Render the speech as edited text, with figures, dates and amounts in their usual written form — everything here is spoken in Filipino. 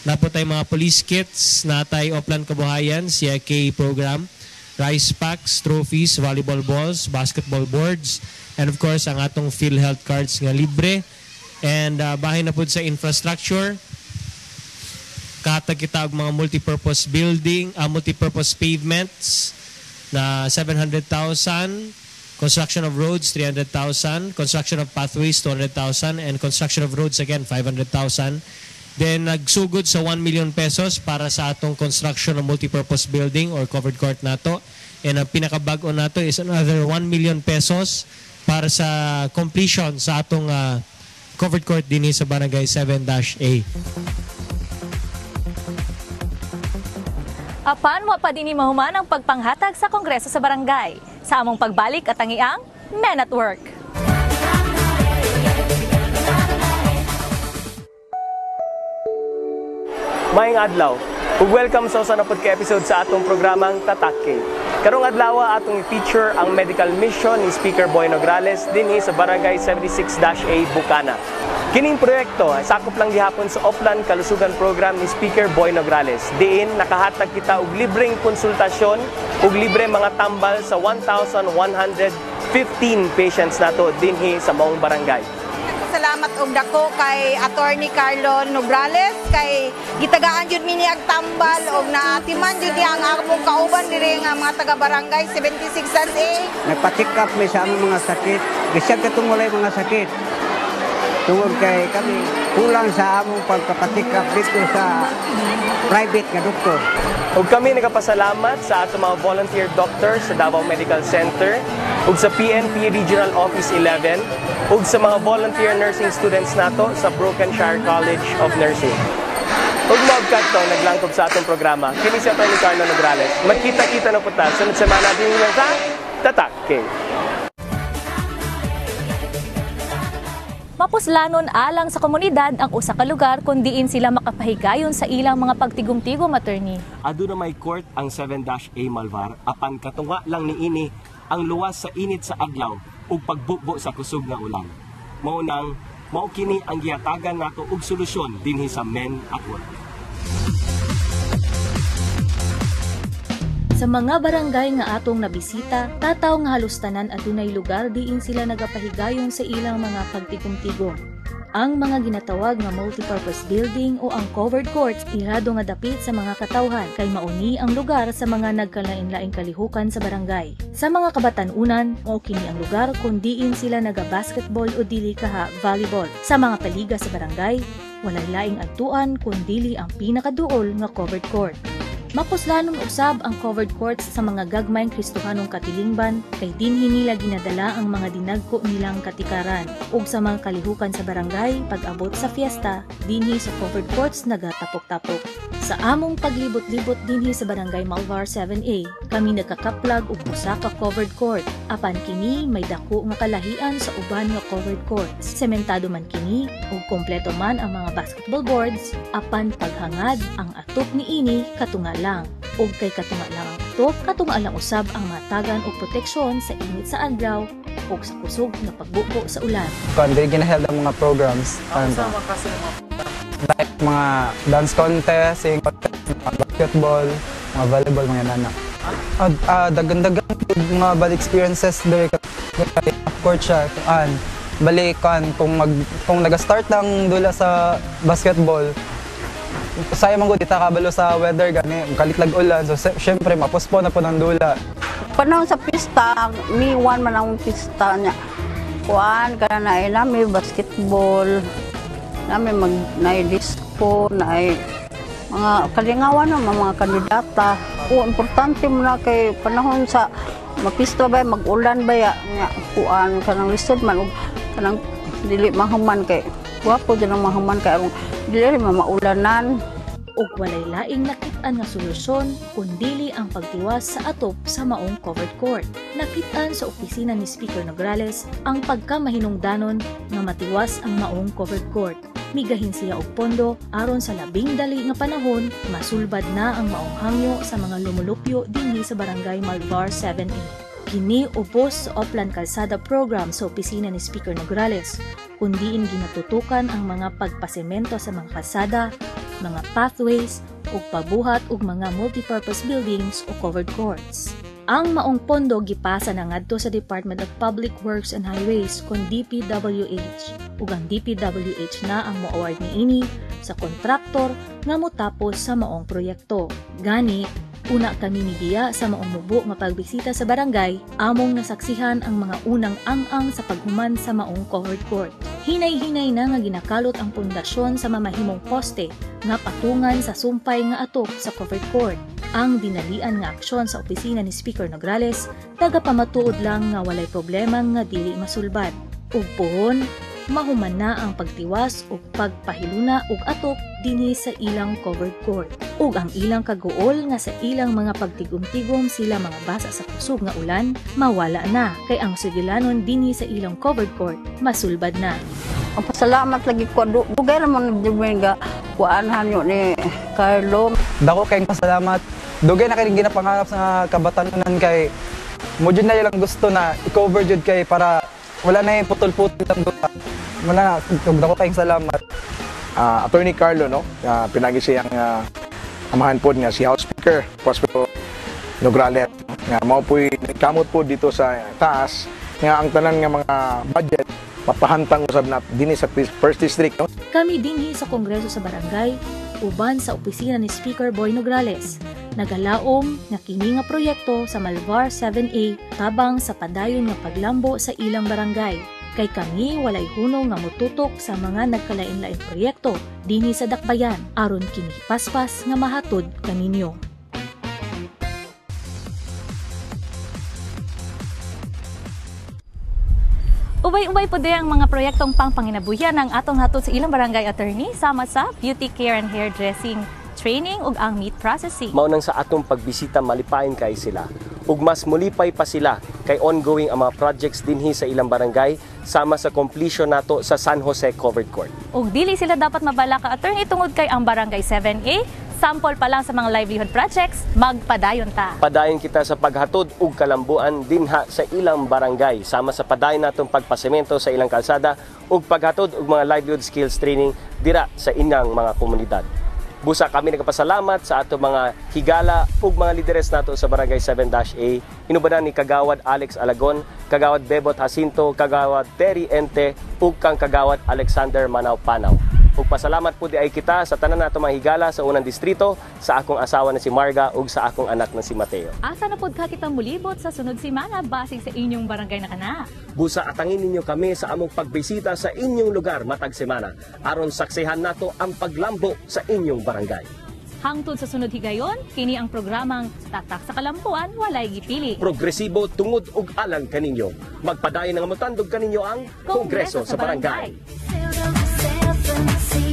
Napot tayo mga police kits, natay Oplan Kabuhayan, CIK program, rice packs, trophies, volleyball balls, basketball boards, and of course, ang atong PhilHealth cards nga libre. And bahay na po sa infrastructure, kahatag kita og mga multipurpose building, multipurpose pavements na 700,000, construction of roads 300,000, construction of pathways 200,000, and construction of roads again 500,000. Then nagsugod sa 1 million pesos para sa atong construction of multipurpose building or covered court nato. And ang pinakabag-o nato is another 1 million pesos para sa completion sa atong covered court dinhi sa Barangay 7-A. Apan wa pa dinhi mahuman ang pagpanghatag sa Kongreso sa barangay. Sa among pagbalik at ang iyang Men at Work. Maayong adlaw, ug welcome sa usa na pod ka episode sa atong programang Tatak K. Karong adlaw atong i-feature ang medical mission ni Speaker Boy Nograles dinhi sa Barangay 76-A, Bukana. Kining proyekto sakop lang gihapon sa Oplan Kalusugan Program ni Speaker Boy Nograles. Diin nakahatag kita og libreng konsultasyon ug libre mga tambal sa 1,115 patients nato dinhi sa maong barangay. Salamat og dako kay Attorney Carlo Nograles kay gitagaan jud mi niyag tambal og naatiman jud niya ang among kauban diri nga mga taga barangay 76-A. Nagpa-check up mi sa among mga sakit. Bisag katong walay mga sakit. Tungod kay kami kulang sa among pagpapacheck up dito sa private nga doktor. Ug kami nagapasalamat sa ato mga volunteer doctors sa Davao Medical Center ug sa PNP Regional Office 11 ug sa mga volunteer nursing students nato sa Brokenshire College of Nursing. Ug maugkad to naglangkob sa atong programa kini si Atty. Carlo Nograles. Magkita-kita na po ta sunod semana din sa Tatak K. Mapuslanon alang sa komunidad ang usa ka lugar kung diin sila makapahigayon sa ilang mga pagtigom-tigom, attorney. Aduna may court ang 7-A Malvar apan katunga lang niini ang luwas sa init sa adlaw ug pagbukbo sa kusog nga ulan. Mao kini ang gihatagan nato og solusyon dinhi sa Men at Work. Sa mga barangay nga atong nabisita, tataw nga halos tanan adunay lugar diin sila nagapahigayon sa ilang mga pagtigom-tigom. Ang mga ginatawag nga multipurpose building o ang covered courts irado nga dapit sa mga katawhan kay mauni ang lugar sa mga nagkalain-laing kalihukan sa barangay. Sa mga kabatanunan, mao kini ang lugar kung diin sila naga-basketball o dili kaha volleyball. Sa mga paliga sa barangay, walay laing adtuan kung dili ang pinakaduol nga covered court. Mapuslanon usab ang covered courts sa mga gagmayng Kristohanong katilingban kay dinhi nila ginadala ang mga dinagko nilang katikaran ug sa mga kalihukan sa barangay pag-abot sa fiesta dinhi sa covered courts nagatapok-tapok. Sa among paglibot-libot dinhi sa Barangay Malvar 7A, kami nagkakaplag og usa ka covered court. Apan kini may dako nga kalahian sa uban nga covered courts. Sementado man kini ug kompleto man ang mga basketball boards, apan paghangad ang atop niini katunga lang. Ug kay katunga lang ang atop, katunga lang usab ang matagan og proteksyon sa init sa adlaw ug sa kusog nga pagbuko sa ulan. Kon diri ginaheld ang mga programs like mga dance contest, singing contest, basketball, mga volleyball, mga nanak. Dagan-dagan mga bad experiences diri court siya. Balikan kung naga-start lang dula sa basketball. Saya man gud ita kabalo sa weather gani, kalitlag ulan. So syempre mapospone na po ng dula. Panahon sa pista, mi one man ang pista niya. Kuan kana na nami basketball. Nami disco, mga kalingawan ng mga kandidata. Importante mo na kay panahon sa mapista ba, mag-ulan ba ya, kuan kanang lisod man, kanang dili mahuman kay, wapo din ang mahuman kay, dili maulanan. Ug walay laing nakit-an nga solusyon kundili ang pagtiwas sa atop sa maong covered court. Nakit-an sa opisina ni Speaker Nograles ang pagkamahinungdanon nga matiwas ang maong covered court. Migahin siya og pondo aron sa labing dali nga panahon masulbad na ang maong hangyo sa mga lumulupyo dinhi sa Barangay Malvar 7A. Kini ubos sa Oplan Kalsada Program sa opisina ni Speaker Nograles, kundiin ginatutukan ang mga pagpasemento sa mga kalsada, mga pathways ug pabuhat og mga multipurpose buildings o covered courts. Ang maong pondo gipasa na ngadto sa Department of Public Works and Highways kon DPWH ug ang DPWH na ang mo-award niini sa kontraktor nga motapos sa maong proyekto. Gani, una kami ni Dia sa maong mubo nga pagbisita sa barangay, among nasaksihan ang mga unang ang-ang sa paghuman sa maong covered court. Hinay-hinay na nga ginakalot ang pundasyon sa mamahimong poste nga patungan sa sumpay nga atok sa covered court. Ang dinalian nga aksyon sa opisina ni Speaker Nograles tagapamatuod lang nga walay problema nga dili masulbad. Ug puhon, mahuman na ang pagtiwas ug pagpahiluna ug atok dinhi sa ilang covered court. Ug ang ilang kaguol nga sa ilang mga pagtigom-tigom sila mga basa sa kusog nga ulan mawala na kay ang sugilanon dinhi sa ilang covered court masulbad na. Ang pasalamat lagi ko dugay ra man nga kuanhan yo ni Carlo. Dako kayong pasalamat. Dugay na kayong ginapangarap sa kabatanon kay mo jud na lang gusto na i-cover jud kay para wala na yung putol-putol lang doon. Wala na, dako kayong salamat. Attorney Carlo, no? Pinagi siyang amahan po nga si House Speaker Prosper Nograles. Nga mao po'y kamot po dito sa taas nga ang tanan nga mga budget papahantang usab na dinhi sa First District, no? Kami dinhi sa Kongreso sa Barangay uban sa opisina ni Speaker Boy Nograles. Nagalaom nga kini nga proyekto sa Malvar 7A tabang sa padayon nga paglambo sa ilang barangay. Kay kami walay hunong nga motutok sa mga nagkalain-lain proyekto dinhi sa Dakbayan aron kini paspas nga mahatod kaninyo. Ubay-ubay po din ang mga proyektong pangpanginabuhian ng atong hatod sa ilang barangay attorney sama sa beauty care and hairdressing training ug ang meat processing. Mao nang sa atong pagbisita malipayon kay sila. Ug mas mulipay pa sila kay ongoing ang mga projects dinhi sa ilang barangay sama sa completion nato sa San Jose Covered Court. Ug dili sila dapat mabala ka attorney tungod kay ang barangay 7A sample pa lang sa mga livelihood projects, magpadayon ta. Padayon kita sa paghatod ug kalambuan dinha sa ilang barangay sama sa padayon natong pagpasemento sa ilang kalsada ug paghatod og mga livelihood skills training dira sa inyang mga komunidad. Busa kami nagpasalamat sa ato mga higala ug mga lideres nato sa Barangay 7-A. Hinubadan ni Kagawad Alex Alagon, Kagawad Bebot Jacinto, Kagawad Terry Ente ug kang Kagawad Alexander Manaw-Panaw. Ug pasalamat po di ay kita sa tanan nato mga higala sa unang distrito, sa akong asawa na si Marga ug sa akong anak na si Mateo. Asa na pod ka kita mulibot sa sunod semana basig sa inyong barangay na kana. Busa atangin ninyo kami sa among pagbisita sa inyong lugar matag semana aron saksihan nato ang paglambo sa inyong barangay. Hangtod sa sunod higayon, kini ang programang Tatak sa Kalampuan, walay gipili. Progresibo tungod ug alang kaninyo. Magpadayon nga motandog kaninyo ang Kongreso sa Barangay. See